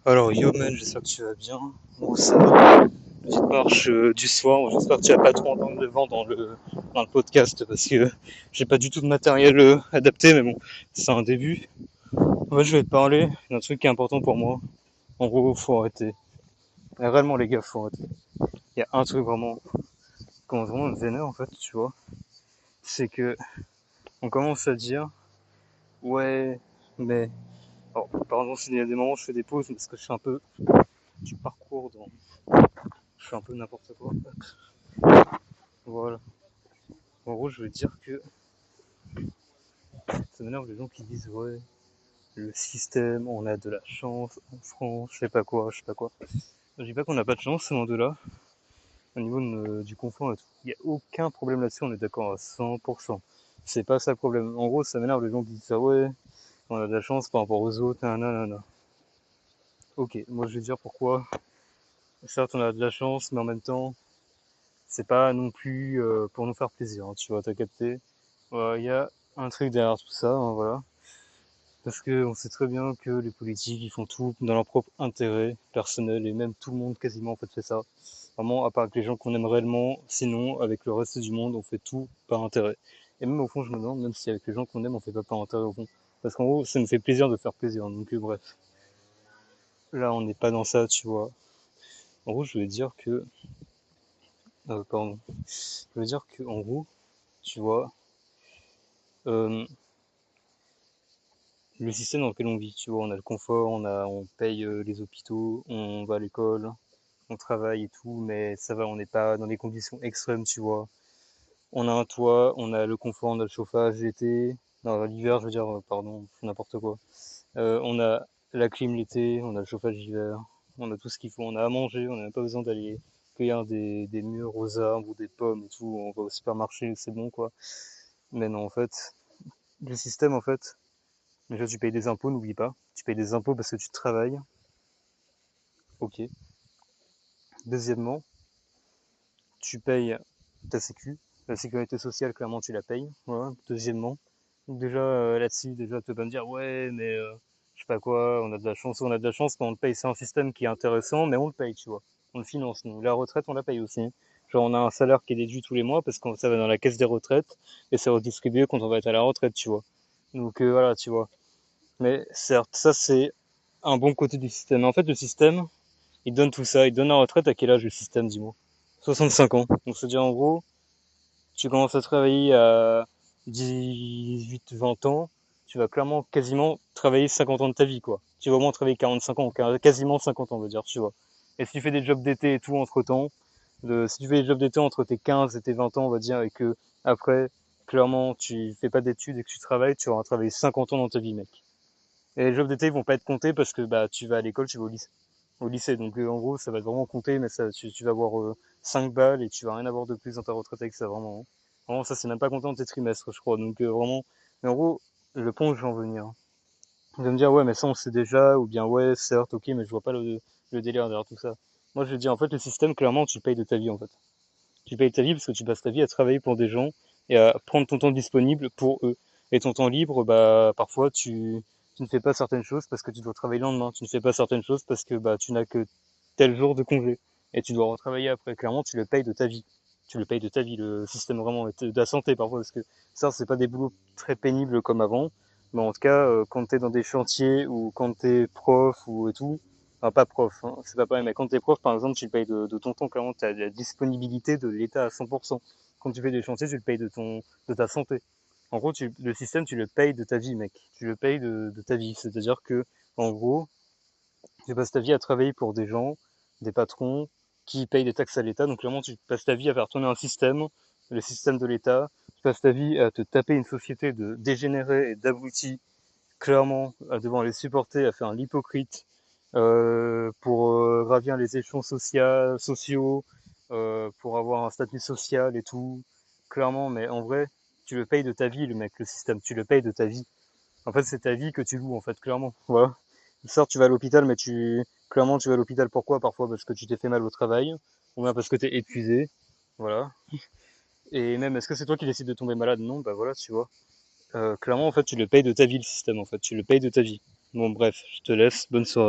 Alors, yo man, j'espère que tu vas bien. Bon, ça va. Petite marche du soir. J'espère que tu vas pas trop entendre le vent dans le podcast parce que j'ai pas du tout de matériel adapté, mais bon, c'est un début. En fait, je vais te parler d'un truc qui est important pour moi. En gros, faut arrêter. Et réellement, les gars, faut arrêter. Il y a un truc vraiment, comment vraiment me vénère en fait, tu vois, c'est que on commence à dire, ouais, mais, alors, pardon, s'il y a des moments où je fais des pauses parce que je suis un peu du parcours dans, je fais un peu n'importe quoi. Voilà. En gros, je veux dire que ça m'énerve les gens qui disent ouais, le système, on a de la chance en France, je sais pas quoi, je sais pas quoi. Je dis pas qu'on n'a pas de chance, c'est loin de là, au niveau du confort et tout. Il n'y a aucun problème là-dessus, on est d'accord à 100%. C'est pas ça le problème. En gros, ça m'énerve les gens qui disent ça, ouais, on a de la chance par rapport aux autres, nanana. Ok, moi je vais dire pourquoi. Certes, on a de la chance, mais en même temps, c'est pas non plus pour nous faire plaisir, hein, tu vois, t'as capté. Il y a un truc derrière tout ça, hein, voilà. Parce qu'on sait très bien que les politiques, ils font tout dans leur propre intérêt personnel, et même tout le monde quasiment en fait fait ça. Vraiment, à part avec les gens qu'on aime réellement, sinon avec le reste du monde, on fait tout par intérêt. Et même au fond, je me demande, même si avec les gens qu'on aime, on fait pas par intérêt au fond. Parce qu'en gros, ça nous fait plaisir de faire plaisir, donc bref. Là, on n'est pas dans ça, tu vois. En gros, je voulais dire que... pardon. Je veux dire que, en gros, tu vois, euh, le système dans lequel on vit, tu vois, on a le confort, on paye les hôpitaux, on va à l'école, on travaille et tout, mais ça va, on n'est pas dans des conditions extrêmes, tu vois. On a un toit, on a le confort, on a le chauffage l'été, non, l'hiver, je veux dire, pardon, n'importe quoi. On a la clim l'été, on a le chauffage l'hiver, on a tout ce qu'il faut, on a à manger, on n'a pas besoin d'aller cueillir des mûres aux arbres ou des pommes et tout, on va au supermarché, c'est bon, quoi. Mais non, en fait, le système, en fait, déjà, tu payes des impôts, n'oublie pas. Tu payes des impôts parce que tu travailles, ok. Deuxièmement, tu payes ta sécu. La sécurité sociale, clairement, tu la payes. Voilà. Deuxièmement, donc déjà là-dessus, déjà, tu vas me dire, ouais, mais je sais pas quoi, on a de la chance, on a de la chance quand on le paye. C'est un système qui est intéressant, mais on le paye, tu vois. On le finance, nous. La retraite, on la paye aussi. Genre, on a un salaire qui est déduit tous les mois parce que ça va dans la caisse des retraites et c'est redistribué quand on va être à la retraite, tu vois. Donc voilà, tu vois. Mais certes, ça c'est un bon côté du système. Mais en fait, le système, il donne tout ça. Il donne la retraite à quel âge le système, dis-moi? 65 ans. Donc c'est-à-dire en gros, tu commences à travailler à 18-20 ans, tu vas clairement quasiment travailler 50 ans de ta vie, quoi. Tu vas au moins travailler 45 ans, quasiment 50 ans, on va dire, tu vois. Et si tu fais des jobs d'été et tout entre temps, si tu fais des jobs d'été entre tes 15 et tes 20 ans, on va dire, et que après, clairement, tu fais pas d'études et que tu travailles, tu auras travaillé 50 ans dans ta vie, mec. Et les jobs d'été, ils vont pas être comptés parce que bah tu vas à l'école, tu vas au lycée. Donc en gros, ça va vraiment compter, mais ça, tu vas avoir 5 balles et tu vas rien avoir de plus dans ta retraite avec ça, vraiment, hein. Vraiment, ça, c'est même pas compté dans tes trimestres, je crois. Donc vraiment, mais en gros, le point où je vais en venir, vous allez me dire, ouais, mais ça, on sait déjà, ou bien, ouais, certes, ok, mais je vois pas le délire derrière tout ça. Moi, je vais dire, en fait, le système, clairement, tu payes de ta vie, en fait. Tu payes ta vie parce que tu passes ta vie à travailler pour des gens et à prendre ton temps disponible pour eux. Et ton temps libre, bah, parfois, tu ne fais pas certaines choses parce que tu dois travailler le lendemain. Tu ne fais pas certaines choses parce que, bah, tu n'as que tel jour de congé. Et tu dois retravailler après. Clairement, tu le payes de ta vie. Tu le payes de ta vie, le système vraiment, et de la santé parfois, parce que ça, c'est pas des boulots très pénibles comme avant. Mais en tout cas, quand t'es dans des chantiers ou quand t'es prof ou et tout, enfin, pas prof, hein, c'est pas pareil, mais quand t'es prof, par exemple, tu le payes de ton temps, clairement, tu as la disponibilité de l'État à 100%. Quand tu fais des chantiers, tu le payes de ta santé. En gros, le système, tu le payes de ta vie, mec. Tu le payes de ta vie. C'est-à-dire que, en gros, tu passes ta vie à travailler pour des gens, des patrons, qui payent des taxes à l'État. Donc, clairement, tu passes ta vie à faire tourner un système, le système de l'État. Tu passes ta vie à te taper une société de dégénérés et d'abrutis, clairement, à devoir les supporter, à faire l'hypocrite, pour gravir les échelons sociaux, pour avoir un statut social et tout. Clairement, mais en vrai, tu le payes de ta vie, le mec, le système, tu le payes de ta vie. En fait, c'est ta vie que tu loues, en fait, clairement. Voilà. Certes, tu vas à l'hôpital, mais clairement, tu vas à l'hôpital pourquoi? Parfois parce que tu t'es fait mal au travail, ou bien parce que t'es épuisé. Voilà. Et même, est-ce que c'est toi qui décides de tomber malade? Non, bah voilà, tu vois. Clairement, en fait, tu le payes de ta vie, le système, en fait. Tu le payes de ta vie. Bon, bref, je te laisse. Bonne soirée.